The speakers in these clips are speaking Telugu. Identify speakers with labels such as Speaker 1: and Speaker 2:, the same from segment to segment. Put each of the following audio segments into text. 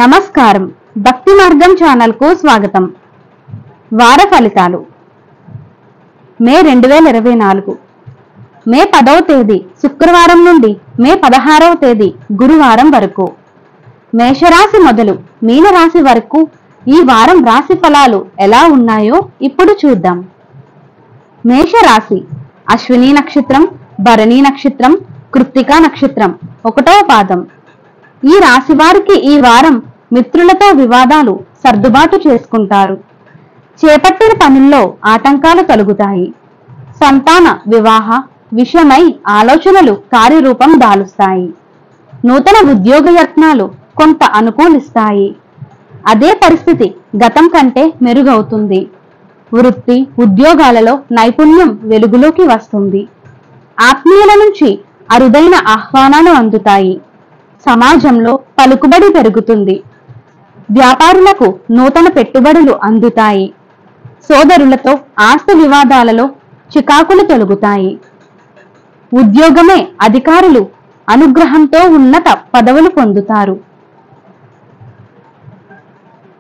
Speaker 1: నమస్కారం. భక్తి మార్గం ఛానల్ కు స్వాగతం. వార ఫలితాలు మే 2024 మే 10వ తేదీ శుక్రవారం నుండి మే 16వ తేదీ గురువారం వరకు మేషరాశి మొదలు మీనరాశి వరకు ఈ వారం రాశి ఫలాలు ఎలా ఉన్నాయో ఇప్పుడు చూద్దాం. మేషరాశి అశ్విని నక్షత్రం, భరణి నక్షత్రం, కృత్తికా నక్షత్రం 1వ పాదం. ఈ రాశి వారికి ఈ వారం మిత్రులతో వివాదాలు సర్దుబాటు చేసుకుంటారు. చేపట్టిన పనుల్లో ఆటంకాలు కలుగుతాయి. సంతాన వివాహ విషయమై ఆలోచనలు కార్యరూపం దాలుస్తాయి. నూతన ఉద్యోగ యత్నాలు కొంత అనుకూలిస్తాయి. అదే పరిస్థితి గతం కంటే మెరుగవుతుంది. వృత్తి ఉద్యోగాలలో నైపుణ్యం వెలుగులోకి వస్తుంది. ఆత్మీయుల నుంచి అరుదైన ఆహ్వానాలు అందుతాయి. సమాజంలో పలుకుబడి పెరుగుతుంది. వ్యాపారులకు నూతన పెట్టుబడులు అందుతాయి. సోదరులతో ఆస్తి వివాదాలలో చికాకులు తొలగుతాయి. ఉద్యోగమే అధికారులు అనుగ్రహంతో ఉన్నత పదవులు పొందుతారు.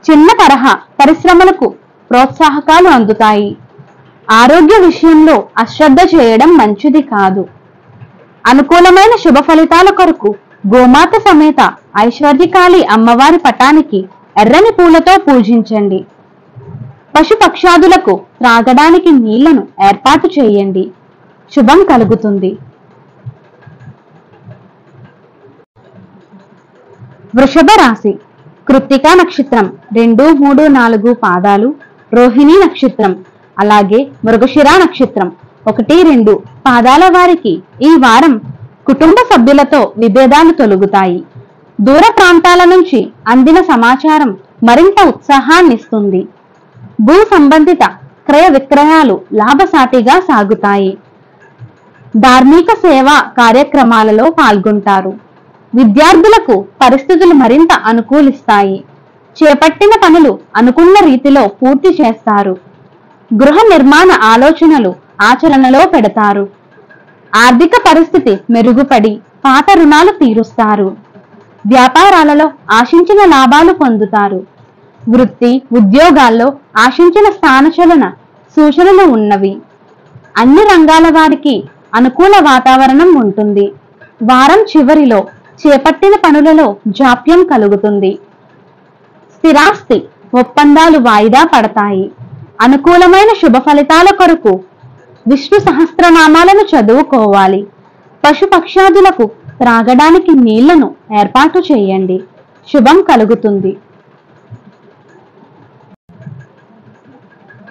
Speaker 1: చిన్న తరహా పరిశ్రమలకు ప్రోత్సాహకాలు అందుతాయి. ఆరోగ్య విషయంలో అశ్రద్ధ చేయడం మంచిది కాదు. అనుకూలమైన శుభ ఫలితాల కొరకు గోమాత సమేత ఐశ్వర్యకాళి అమ్మవారి పటానికి ఎర్రని పూలతో పూజించండి. పశుపక్షాదులకు త్రాగడానికి నీళ్లను ఏర్పాటు చేయండి. శుభం కలుగుతుంది. వృషభ రాశి కృత్తికా నక్షత్రం 2, 3, 4 పాదాలు, రోహిణి నక్షత్రం అలాగే మృగశిర నక్షత్రం 1, 2 పాదాల వారికి ఈ వారం కుటుంబ సభ్యులతో విభేదాలు తొలగుతాయి. దూర ప్రాంతాల నుంచి అందిన సమాచారం మరింత ఉత్సాహాన్నిస్తుంది. భూ సంబంధిత క్రయ విక్రయాలు లాభసాటిగా సాగుతాయి. ధార్మిక సేవా కార్యక్రమాలలో పాల్గొంటారు. విద్యార్థులకు పరిస్థితులు మరింత అనుకూలిస్తాయి. చేపట్టిన పనులు అనుకున్న రీతిలో పూర్తి చేస్తారు. గృహ నిర్మాణ ఆలోచనలు ఆచరణలో పెడతారు. ఆర్థిక పరిస్థితి మెరుగుపడి పాత రుణాలు తీరుస్తారు. వ్యాపారాలలో ఆశించిన లాభాలు పొందుతారు. వృత్తి ఉద్యోగాల్లో ఆశించిన స్థానచలన సూచనలు ఉన్నవి. అన్ని రంగాల వారికి అనుకూల వాతావరణం ఉంటుంది. వారం చివరిలో చేపట్టిన పనులలో జాప్యం కలుగుతుంది. స్థిరాస్తి ఒప్పందాలు వాయిదా పడతాయి. అనుకూలమైన శుభ ఫలితాల కొరకు విష్ణు సహస్రనామాలను చదువుకోవాలి. పశుపక్షాదులకు త్రాగడానికి నీళ్లను ఏర్పాటు చేయండి. శుభం కలుగుతుంది.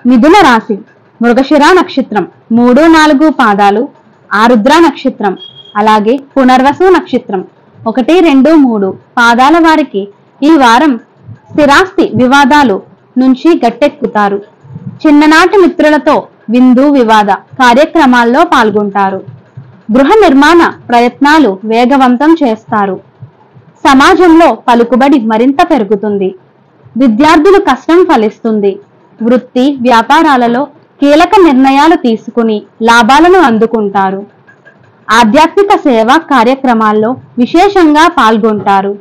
Speaker 1: మిథున రాశి మృగశిర నక్షత్రం 3, 4 పాదాలు, ఆరుద్ర నక్షత్రం అలాగే పునర్వసు నక్షత్రం 1, 2, 3 పాదాల వారికి ఈ వారం స్థిరాస్తి వివాదాలు నుంచి గట్టెక్కుతారు. చిన్ననాటి మిత్రులతో విందు వివాద కార్యక్రమాల్లో పాల్గొంటారు. గృహ నిర్మాణ ప్రయత్నాలు వేగవంతం చేస్తారు. సమాజంలో పలుకుబడి మరింత పెరుగుతుంది. విద్యార్థులు కష్టం ఫలిస్తుంది. వృత్తి వ్యాపారాలలో కీలక నిర్ణయాలు తీసుకుని లాభాలను అందుకుంటారు. ఆధ్యాత్మిక సేవా కార్యక్రమాల్లో విశేషంగా పాల్గొంటారు.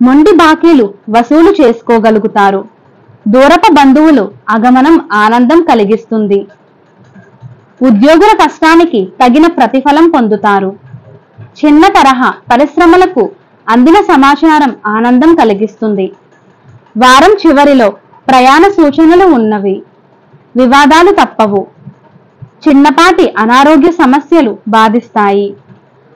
Speaker 1: మొండి బాకీలు వసూలు చేసుకోగలుగుతారు. దూరపు బంధువులు ఆగమనం ఆనందం కలిగిస్తుంది. ఉద్యోగుల కష్టానికి తగిన ప్రతిఫలం పొందుతారు. చిన్న తరహా పరిశ్రమలకు అందిన సమాచారం ఆనందం కలిగిస్తుంది. వారం చివరిలో ప్రయాణ సూచనలు ఉన్నవి. వివాదాలు తప్పవు. చిన్నపాటి అనారోగ్య సమస్యలు బాధిస్తాయి.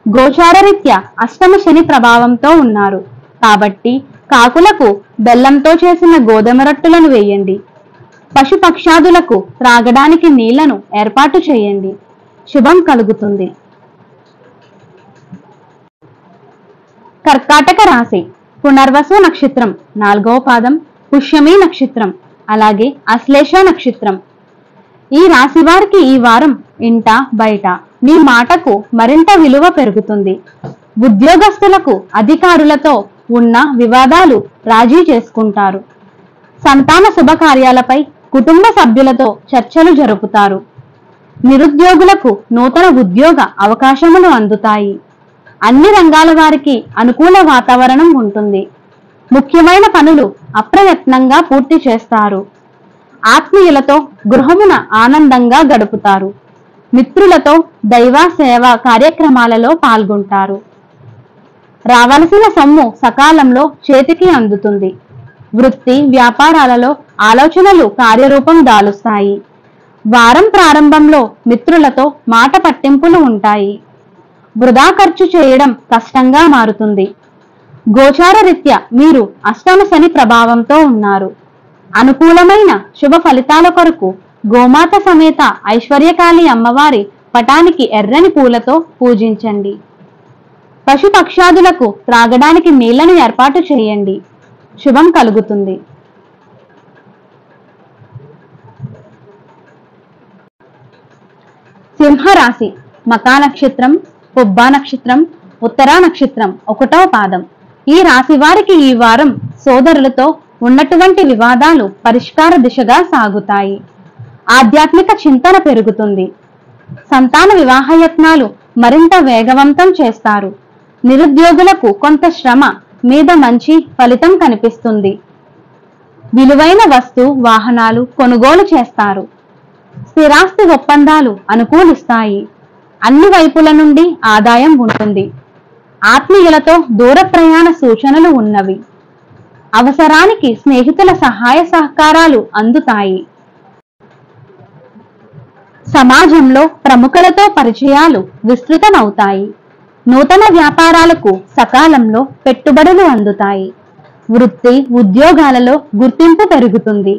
Speaker 1: గోచారరీత్యా అష్టమ శని ప్రభావంతో ఉన్నారు కాబట్టి కాకులకు బెల్లంతో చేసిన గోధుమ రొట్టెలను వేయండి. పశుపక్షాదులకు త్రాగడానికి నీళ్లను ఏర్పాటు చేయండి. శుభం కలుగుతుంది. కర్కాటక రాశి పునర్వసు నక్షత్రం 4వ పాదం, పుష్యమి నక్షత్రం అలాగే అశ్లేష నక్షత్రం. ఈ రాశి వారికి ఈ వారం ఇంట బయట మీ మాటకు మరింత విలువ పెరుగుతుంది. ఉద్యోగస్తులకు అధికారులతో ఉన్న వివాదాలు రాజీ చేసుకుంటారు. సంతాన శుభకార్యాలపై కుటుంబ సభ్యులతో చర్చలు జరుపుతారు. నిరుద్యోగులకు నూతన ఉద్యోగ అవకాశములు అందుతాయి. అన్ని రంగాల వారికి అనుకూల వాతావరణం ఉంటుంది. ముఖ్యమైన పనులు అప్రయత్నంగా పూర్తి చేస్తారు. ఆత్మీయులతో గృహమున ఆనందంగా గడుపుతారు. మిత్రులతో దైవ సేవ కార్యక్రమాలలో పాల్గొంటారు. రావలసిన సొమ్ము సకాలంలో చేతికి అందుతుంది. వృత్తి వ్యాపారాలలో ఆలోచనలు కార్యరూపం దాలుస్తాయి. వారం ప్రారంభంలో మిత్రులతో మాట పట్టింపులు ఉంటాయి. వృధా ఖర్చు చేయడం కష్టంగా మారుతుంది. గోచార రీత్యా మీరు అష్టమ శని ప్రభావంతో ఉన్నారు. అనుకూలమైన శుభ ఫలితాల కొరకు గోమాత సమేత ఐశ్వర్యకాళి అమ్మవారి పటానికి ఎర్రని పూలతో పూజించండి. పశుపక్షాదులకు త్రాగడానికి నీళ్లను ఏర్పాటు చేయండి. శుభం కలుగుతుంది. సింహరాశి మకా నక్షత్రం, పుబ్బా నక్షత్రం, ఉత్తరా నక్షత్రం 1వ పాదం. ఈ రాశి వారికి ఈ వారం సోదరులతో ఉన్నటువంటి వివాదాలు పరిష్కార దిశగా సాగుతాయి. ఆధ్యాత్మిక చింతన పెరుగుతుంది. సంతాన వివాహయత్నాలు మరింత వేగవంతం చేస్తారు. నిరుద్యోగులకు కొంత శ్రమ మీద మంచి ఫలితం కనిపిస్తుంది. విలువైన వస్తు వాహనాలు కొనుగోలు చేస్తారు. స్థిరాస్తి ఒప్పందాలు అనుకూలిస్తాయి. అన్ని వైపుల నుండి ఆదాయం ఉంటుంది. ఆత్మీయులతో దూర ప్రయాణ సూచనలు ఉన్నవి. అవసరానికి స్నేహితుల సహాయ సహకారాలు అందుతాయి. సమాజంలో ప్రముఖులతో పరిచయాలు విస్తృతమవుతాయి. నూతన వ్యాపారాలకు సకాలంలో పెట్టుబడులు అందుతాయి. వృత్తి ఉద్యోగాలలో గుర్తింపు పెరుగుతుంది.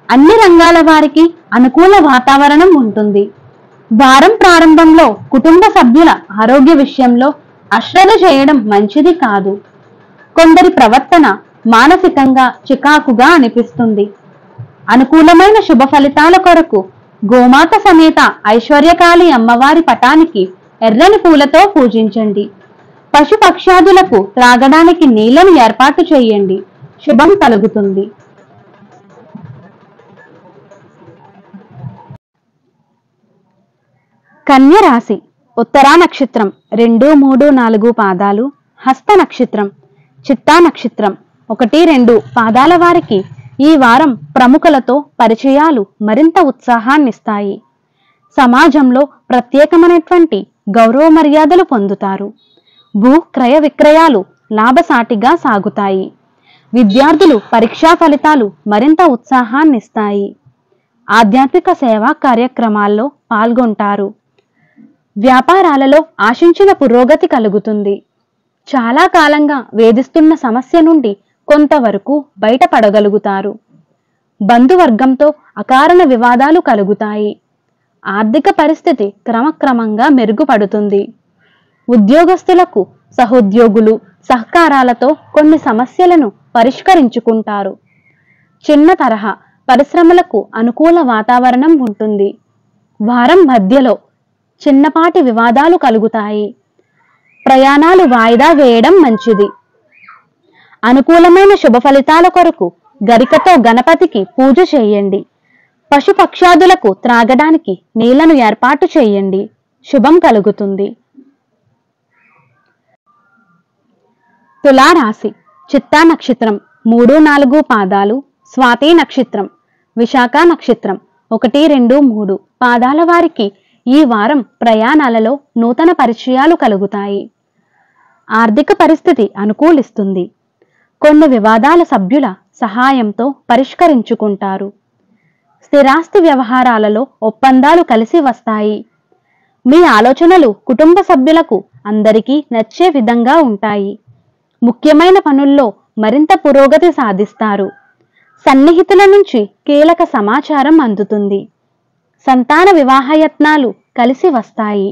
Speaker 1: అన్ని రంగాల వారికి అనుకూల వాతావరణం ఉంటుంది. వారం ప్రారంభంలో కుటుంబ సభ్యుల ఆరోగ్య విషయంలో అశ్రద్ధ చేయడం మంచిది కాదు. కొందరి ప్రవర్తన మానసికంగా చికాకుగా అనిపిస్తుంది. అనుకూలమైన శుభ ఫలితాల కొరకు గోమాత సమేత ఐశ్వర్యకాళి అమ్మవారి పటానికి ఎర్రని పూలతో పూజించండి. పశుపక్షాదులకు త్రాగడానికి నీళ్లను ఏర్పాటు చేయండి. శుభం కలుగుతుంది. కన్య రాశి ఉత్తరా నక్షత్రం 2, 3, 4 పాదాలు, హస్త నక్షత్రం, చిత్తా నక్షత్రం 1, 2 పాదాల వారికి ఈ వారం ప్రముఖులతో పరిచయాలు మరింత ఉత్సాహాన్నిస్తాయి. సమాజంలో ప్రత్యేకమైనటువంటి గౌరవ మర్యాదలు పొందుతారు. భూ క్రయ విక్రయాలు లాభసాటిగా సాగుతాయి. విద్యార్థులు పరీక్షా ఫలితాలు మరింత ఉత్సాహాన్నిస్తాయి. ఆధ్యాత్మిక సేవా కార్యక్రమాల్లో పాల్గొంటారు. వ్యాపారాలలో ఆశించిన పురోగతి కలుగుతుంది. చాలా కాలంగా వేధిస్తున్న సమస్య నుండి కొంతవరకు బయటపడగలుగుతారు. బంధువర్గంతో అకారణ వివాదాలు కలుగుతాయి. ఆర్థిక పరిస్థితి క్రమక్రమంగా మెరుగుపడుతుంది. ఉద్యోగస్తులకు సహోద్యోగులు సహకారాలతో కొన్ని సమస్యలను పరిష్కరించుకుంటారు. చిన్న తరహా పరిశ్రమలకు అనుకూల వాతావరణం ఉంటుంది. వారం మధ్యలో చిన్నపాటి వివాదాలు కలుగుతాయి. ప్రయాణాలు వాయిదా వేయడం మంచిది. అనుకూలమైన శుభ ఫలితాల కొరకు గరికతో గణపతికి పూజ చేయండి. పశుపక్షాదులకు త్రాగడానికి నీళ్లను ఏర్పాటు చేయండి. శుభం కలుగుతుంది. తులారాశి చిత్తా నక్షత్రం 3, 4 పాదాలు, స్వాతి నక్షత్రం, విశాఖ నక్షత్రం 1, 2, 3 పాదాల వారికి ఈ వారం ప్రయాణాలలో నూతన పరిచయాలు కలుగుతాయి. ఆర్థిక పరిస్థితి అనుకూలిస్తుంది. కొన్ని వివాదాల సభ్యుల సహాయంతో పరిష్కరించుకుంటారు. స్థిరాస్తి వ్యవహారాలలో ఒప్పందాలు కలిసి వస్తాయి. మీ ఆలోచనలు కుటుంబ సభ్యులకు అందరికీ నచ్చే విధంగా ఉంటాయి. ముఖ్యమైన పనుల్లో మరింత పురోగతి సాధిస్తారు. సన్నిహితుల నుంచి కీలక సమాచారం అందుతుంది. సంతాన వివాహయత్నాలు కలిసి వస్తాయి.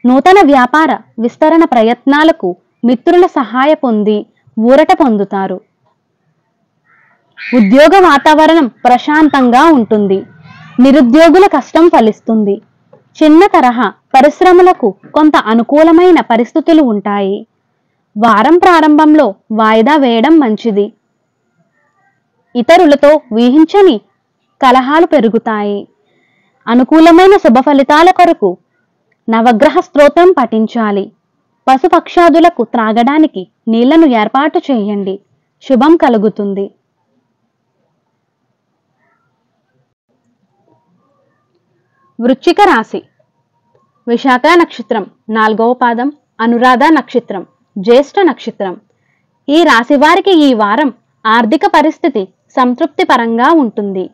Speaker 1: నూతన వ్యాపార విస్తరణ ప్రయత్నాలకు మిత్రుల సహాయ పొంది ఊరట పొందుతారు. ఉద్యోగ వాతావరణం ప్రశాంతంగా ఉంటుంది. నిరుద్యోగుల కష్టం ఫలిస్తుంది. చిన్న తరహా పరిశ్రమలకు కొంత అనుకూలమైన పరిస్థితులు ఉంటాయి. వారం ప్రారంభంలో వాయిదా వేయడం మంచిది. ఇతరులతో ఊహించని కలహాలు పెరుగుతాయి. అనుకూలమైన శుభ ఫలితాల కొరకు నవగ్రహ స్తోత్రం పఠించాలి. పశుపక్షాదులకు త్రాగడానికి నీళ్లను ఏర్పాటు చేయండి. శుభం కలుగుతుంది. వృశ్చిక రాశి. విశాఖ నక్షత్రం 4వ పాదం, అనురాధ నక్షత్రం, జ్యేష్ఠ నక్షత్రం. ఈ రాశి వారికి ఈ వారం ఆర్థిక పరిస్థితి సంతృప్తిపరంగా ఉంటుంది.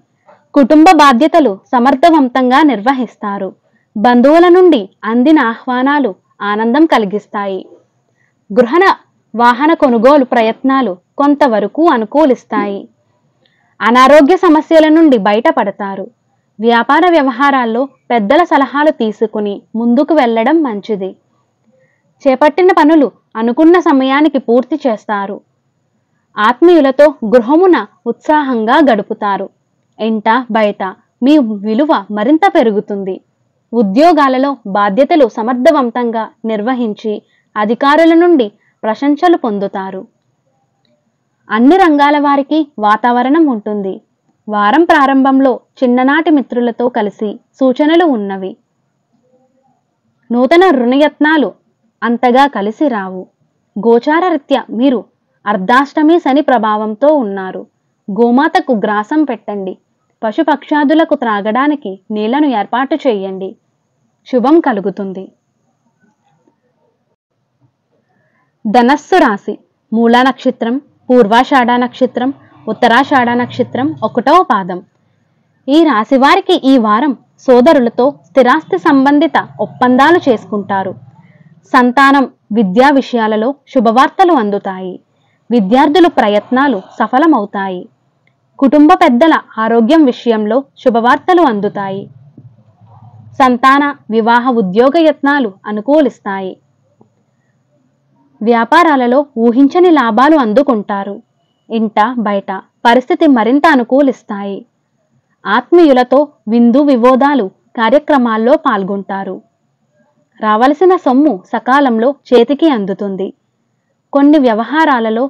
Speaker 1: కుటుంబ బాధ్యతలు సమర్థవంతంగా నిర్వహిస్తారు. బంధువుల నుండి అందిన ఆహ్వానాలు ఆనందం కలిగిస్తాయి. గృహ వాహన కొనుగోలు ప్రయత్నాలు కొంతవరకు అనుకూలిస్తాయి. అనారోగ్య సమస్యల నుండి బయటపడతారు. వ్యాపార వ్యవహారాల్లో పెద్దల సలహాలు తీసుకుని ముందుకు వెళ్ళడం మంచిది. చేపట్టిన పనులు అనుకున్న సమయానికి పూర్తి చేస్తారు. ఆత్మీయులతో గృహమున ఉత్సాహంగా గడుపుతారు. ఇంట బయట మీ విలువ మరింత పెరుగుతుంది. ఉద్యోగాలలో బాధ్యతలు సమర్థవంతంగా నిర్వహించి అధికారుల నుండి ప్రశంసలు పొందుతారు. అన్ని రంగాల వారికి వాతావరణం ఉంటుంది. వారం ప్రారంభంలో చిన్ననాటి మిత్రులతో కలిసి సూచనలు ఉన్నవి. నూతన రుణయత్నాలు అంతగా కలిసి రావు. గోచారరీత్యా మీరు అర్ధాష్టమి శని ప్రభావంతో ఉన్నారు. గోమాతకు గ్రాసం పెట్టండి. పశుపక్షాదులకు త్రాగడానికి నీళ్లను ఏర్పాటు చేయండి. శుభం కలుగుతుంది. ధనస్సు రాశి. మూలా నక్షత్రం, పూర్వాషాఢ నక్షత్రం, ఉత్తరాషాఢ నక్షత్రం 1వ పాదం. ఈ రాశి వారికి ఈ వారం సోదరులతో స్థిరాస్తి సంబంధిత ఒప్పందాలు చేసుకుంటారు. సంతానం, విద్యా విషయాలలో శుభవార్తలు అందుతాయి. విద్యార్థుల ప్రయత్నాలు సఫలమవుతాయి. కుటుంబ పెద్దల ఆరోగ్యం విషయంలో శుభవార్తలు అందుతాయి. సంతాన, వివాహ, ఉద్యోగ యత్నాలు అనుకూలిస్తాయి. వ్యాపారాలలో ఊహించని లాభాలు అందుకుంటారు. ఇంట బయట పరిస్థితి మరింత అనుకూలిస్తాయి. ఆత్మీయులతో విందు వినోదాలు కార్యక్రమాల్లో పాల్గొంటారు. రావలసిన సొమ్ము సకాలంలో చేతికి అందుతుంది. కొన్ని వ్యవహారాలలో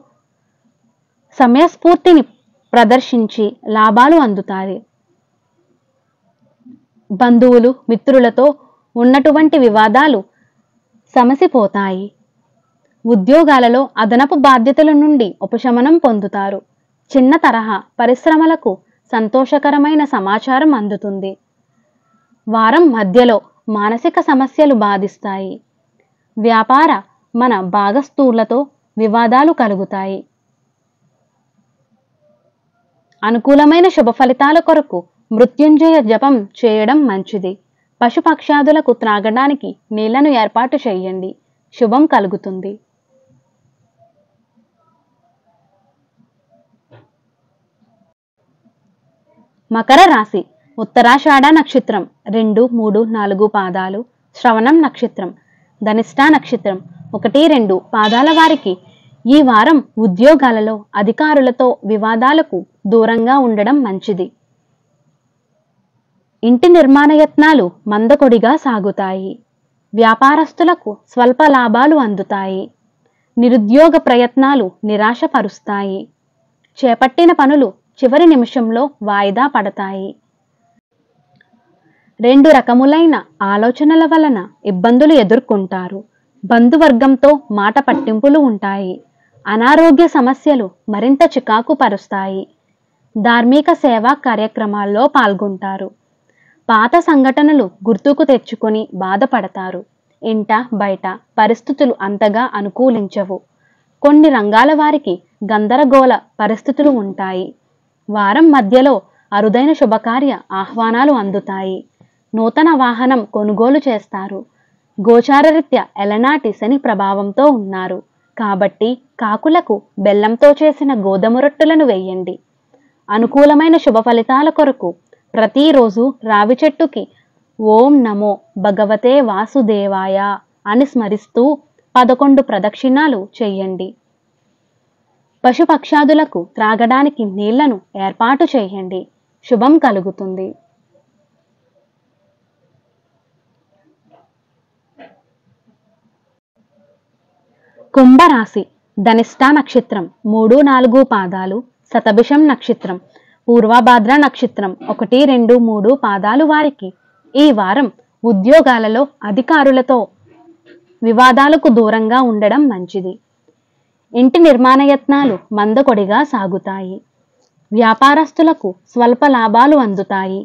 Speaker 1: సమయస్ఫూర్తిని ప్రదర్శించి లాభాలు అందుతాయి. బంధువులు, మిత్రులతో ఉన్నటువంటి వివాదాలు సమసిపోతాయి. ఉద్యోగాలలో అదనపు బాధ్యతల నుండి ఉపశమనం పొందుతారు. చిన్న తరహా పరిశ్రమలకు సంతోషకరమైన సమాచారం అందుతుంది. వారం మధ్యలో మానసిక సమస్యలు బాధిస్తాయి. వ్యాపార మన భాగస్థులతో వివాదాలు కలుగుతాయి. అనుకూలమైన శుభ ఫలితాల కొరకు మృత్యుంజయ జపం చేయడం మంచిది. పశుపక్షాదులకు త్రాగడానికి నీళ్లను ఏర్పాటు చేయండి. శుభం కలుగుతుంది. మకర రాశి. ఉత్తరాషాఢ నక్షత్రం 2, 3, 4 పాదాలు, శ్రవణం నక్షత్రం, ధనిష్ట నక్షత్రం 1, 2 పాదాల వారికి ఈ వారం ఉద్యోగాలలో అధికారులతో వివాదాలకు దూరంగా ఉండడం మంచిది. ఇంటి నిర్మాణ యత్నాలు మందకొడిగా సాగుతాయి. వ్యాపారస్తులకు స్వల్ప లాభాలు అందుతాయి. నిరుద్యోగ ప్రయత్నాలు నిరాశపరుస్తాయి. చేపట్టిన పనులు చివరి నిమిషంలో వాయిదా పడతాయి. 2 రకములైన ఆలోచనల వలన ఇబ్బందులు ఎదుర్కొంటారు. బంధువర్గంతో మాట పట్టింపులు ఉంటాయి. అనారోగ్య సమస్యలు మరింత చికాకు పరుస్తాయి. ధార్మిక సేవా కార్యక్రమాల్లో పాల్గొంటారు. పాత సంఘటనలు గుర్తుకు తెచ్చుకొని బాధపడతారు. ఇంట బయట పరిస్థితులు అంతగా అనుకూలించవు. కొన్ని రంగాల వారికి గందరగోళ పరిస్థితులు ఉంటాయి. వారం మధ్యలో అరుదైన శుభకార్య ఆహ్వానాలు అందుతాయి. నూతన వాహనం కొనుగోలు చేస్తారు. గోచారరీత్యా ఎలనాటి శని ప్రభావంతో ఉన్నారు కాబట్టి కాకులకు బెల్లంతో చేసిన గోధుమ రొట్టెలను వేయండి. అనుకూలమైన శుభ ఫలితాల కొరకు ప్రతిరోజు రావి చెట్టుకి ఓం నమో భగవతే వాసుదేవాయ అని స్మరిస్తూ 11 ప్రదక్షిణాలు చేయండి. పశుపక్షాదులకు త్రాగడానికి నీళ్లను ఏర్పాటు చేయండి. శుభం కలుగుతుంది. కుంభరాశి. ధనిష్ట నక్షత్రం 3, 4 పాదాలు, శతభిషం నక్షత్రం, పూర్వభాద్ర నక్షత్రం 1, 2, 3 పాదాలు వారికి ఈ వారం ఉద్యోగాలలో అధికారులతో వివాదాలకు దూరంగా ఉండడం మంచిది. ఇంటి నిర్మాణ యత్నాలు మందకొడిగా సాగుతాయి. వ్యాపారస్తులకు స్వల్ప లాభాలు అందుతాయి.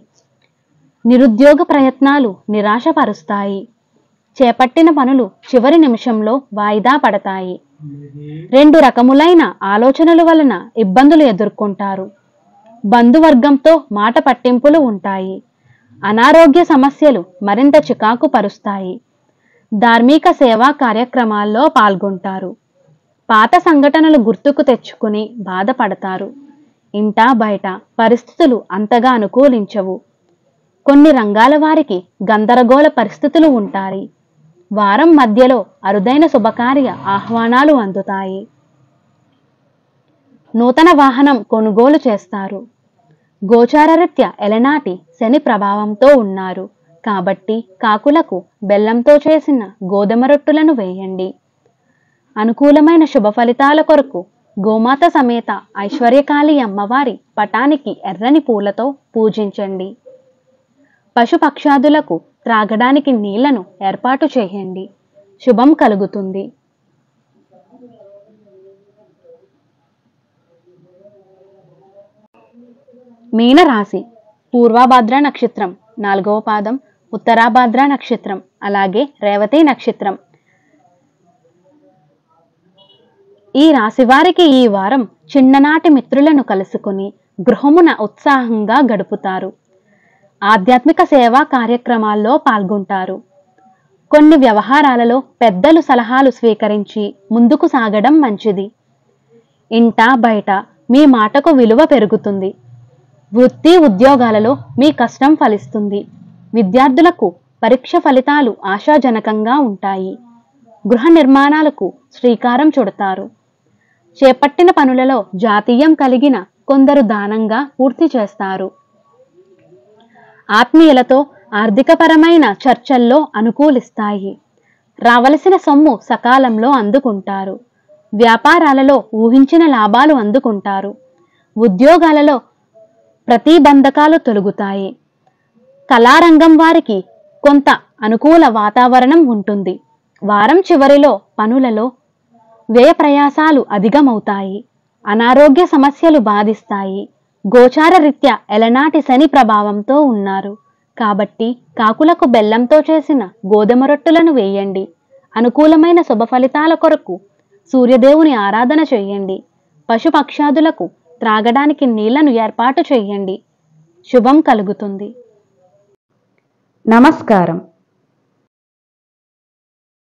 Speaker 1: నిరుద్యోగ ప్రయత్నాలు నిరాశపరుస్తాయి. చేపట్టిన పనులు చివరి నిమిషంలో వాయిదా పడతాయి. 2 రకములైన ఆలోచనల వలన ఇబ్బందులు ఎదుర్కొంటారు. బంధువర్గంతో మాట పట్టింపులు ఉంటాయి. అనారోగ్య సమస్యలు మరింత చికాకు పరుస్తాయి. ధార్మిక సేవా కార్యక్రమాల్లో పాల్గొంటారు. పాత సంఘటనలు గుర్తుకు తెచ్చుకుని బాధపడతారు. ఇంటా బయట పరిస్థితులు అంతగా అనుకూలించవు. కొన్ని రంగాల వారికి గందరగోళ పరిస్థితులు ఉంటాయి. వారం మధ్యలో అరుదైన శుభకార్య ఆహ్వానాలు అందుతాయి. నూతన వాహనం కొనుగోలు చేస్తారు. గోచారరీత్యా ఎలనాటి శని ప్రభావంతో ఉన్నారు కాబట్టి కాకులకు బెల్లంతో చేసిన గోధుమ రొట్టెలను వేయండి. అనుకూలమైన శుభ ఫలితాల కొరకు గోమాత సమేత ఐశ్వర్యకాళి అమ్మవారి పటానికి ఎర్రని పూలతో పూజించండి. పశుపక్షాదులకు త్రాగడానికి నీళ్లను ఏర్పాటు చేయండి. శుభం కలుగుతుంది. మీనరాశి. పూర్వభాద్ర నక్షత్రం 4వ పాదం, ఉత్తరాభాద్ర నక్షత్రం, అలాగే రేవతి నక్షత్రం. ఈ రాశి వారికి ఈ వారం చిన్ననాటి మిత్రులను కలుసుకుని గృహమున ఉత్సాహంగా గడుపుతారు. ఆధ్యాత్మిక సేవా కార్యక్రమాల్లో పాల్గొంటారు. కొన్ని వ్యవహారాలలో పెద్దలు సలహాలు స్వీకరించి ముందుకు సాగడం మంచిది. ఇంటా బయట మీ మాటకు విలువ పెరుగుతుంది. వృత్తి ఉద్యోగాలలో మీ కష్టం ఫలిస్తుంది. విద్యార్థులకు పరీక్ష ఫలితాలు ఆశాజనకంగా ఉంటాయి. గృహ నిర్మాణాలకు శ్రీకారం చుడతారు. చేపట్టిన పనులలో జాతీయం కలిగిన కొందరు దానంగా పూర్తి చేస్తారు. ఆత్మీయులతో ఆర్థికపరమైన చర్చల్లో అనుకూలిస్తాయి. రావలసిన సొమ్ము సకాలంలో అందుకుంటారు. వ్యాపారాలలో ఊహించిన లాభాలు అందుకుంటారు. ఉద్యోగాలలో ప్రతిబంధకాలు తొలగుతాయి. కళారంగం వారికి కొంత అనుకూల వాతావరణం ఉంటుంది. వారం చివరిలో పనులలో వ్యయ ప్రయాసాలు అధికమవుతాయి. అనారోగ్య సమస్యలు బాధిస్తాయి. గోచార రీత్యా ఎలనాటి శని ప్రభావంతో ఉన్నారు కాబట్టి కాకులకు బెల్లంతో చేసిన గోధుమ రొట్టెలను వేయండి. అనుకూలమైన శుభ ఫలితాల కొరకు సూర్యదేవుని ఆరాధన చేయండి. పశుపక్షాదులకు త్రాగడానికి నీళ్లను ఏర్పాటు చేయండి. శుభం కలుగుతుంది.
Speaker 2: నమస్కారం.